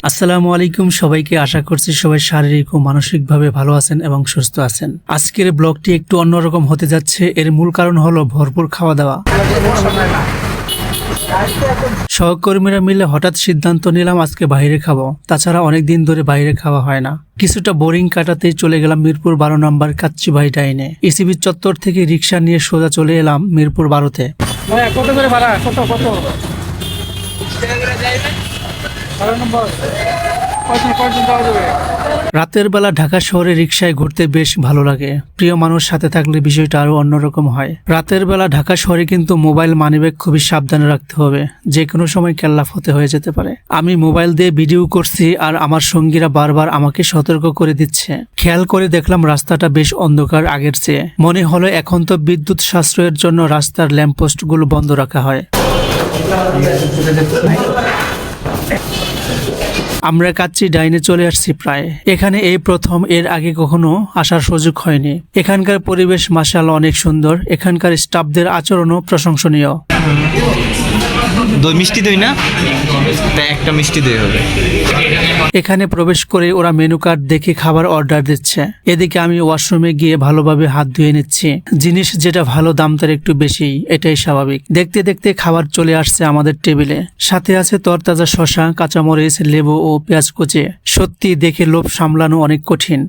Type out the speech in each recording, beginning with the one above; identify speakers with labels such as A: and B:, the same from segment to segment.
A: আসসালামু আলাইকুম সবাইকে, আশা করছি সবাই শারীরিক ও মানসিকভাবে ভালো আছেন এবং সুস্থ আছেন। আজকের ব্লগটি একটু অন্যরকম হতে যাচ্ছে। এর মূল কারণ হলো ভরপুর খাওয়া দাওয়া। সহকর্মীরা মিলে হঠাৎ সিদ্ধান্ত নিলাম আজকে বাইরে খাবো। তাছাড়া অনেক দিন ধরে বাইরে খাওয়া হয় না। কিছুটা বোরিং কাটাতেই চলে গেলাম মিরপুর 12 নম্বর কাচ্চি ভাই ডাইনে। ইসিবি চত্বর থেকে রিক্সা নিয়ে সোজা চলে এলাম মিরপুর 12-তে।
B: কত করে ভাড়া? কত
A: রাতের বেলা ঢাকা শহরে রিক্সায় ঘুরতে বেশ ভালো লাগে। প্রিয় মানুষ সাথে থাকলে বিষয়টা আরো অন্যরকম হয়। রাতের বেলা ঢাকা শহরে কিন্তু মোবাইল মানিব্যাগ খুবই সাবধানে রাখতে হবে, যে কোনো সময় কেল্লাফতে হয়ে যেতে পারে। আমি মোবাইল দিয়ে ভিডিও করছি আর আমার সঙ্গীরা বারবার আমাকে সতর্ক করে দিচ্ছে। খেয়াল করে দেখলাম রাস্তাটা বেশ অন্ধকার আগের চেয়ে। মনে হলো এখন তো বিদ্যুৎ সাশ্রয়ের জন্য রাস্তার ল্যাম্পপোস্ট গুলো বন্ধ রাখা হয়। আমরা কাচ্চি ডাইনে চলে আসছি প্রায়। এখানে এই প্রথম, এর আগে কখনো আসার সুযোগ হয়নি। এখানকার পরিবেশ মাশাআল্লাহ অনেক সুন্দর। এখানকার স্টাফদের আচরণও প্রশংসনীয়।
C: দই মিষ্টি দই না, তাই একটা মিষ্টি দই হবে।
A: এখানে প্রবেশ করে ওরা মেনু কার্ড দেখে খাবার অর্ডার দিচ্ছে। এদিকে আমি ওয়াশরুমে গিয়ে ভালোভাবে হাত ধুয়ে নিচ্ছি। জিনিস যেটা ভালো দাম তার একটু বেশি, এটাই স্বাভাবিক। দেখতে দেখতে খাবার চলে আসছে আমাদের টেবিলে। সাথে আছে তরতাজা শসা, কাঁচামরিচ, লেবু ও পেঁয়াজ কুচি। সত্যি দেখে লোভ সামলানো অনেক কঠিন।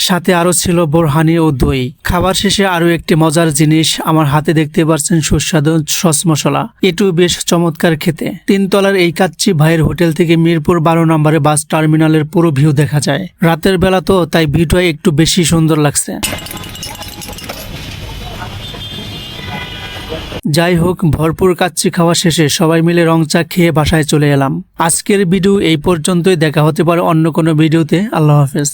A: সাথে আরো ছিল বোরহানি ও দই। খাবার শেষে আরো একটি মজার জিনিস আমার হাতে দেখতে পাচ্ছেন, সুস্বাদু সস মশলা। এটু বেশ চমৎকার খেতে। 3 তলার এই কাচ্চি ভাইয়ের হোটেল থেকে মিরপুর 12 নম্বরে বাস টার্মিনালের পুরো ভিউ দেখা যায়। রাতের বেলা তো তাই ভিউটা একটু বেশি সুন্দর লাগছে। যাই হোক, ভরপুর কাচ্চি খাওয়া শেষে সবাই মিলে রং চা খেয়ে বাসায় চলে এলাম। আজকের ভিডিও এই পর্যন্তই। দেখা হতে পারে অন্য কোনো ভিডিওতে। আল্লাহ হাফেজ।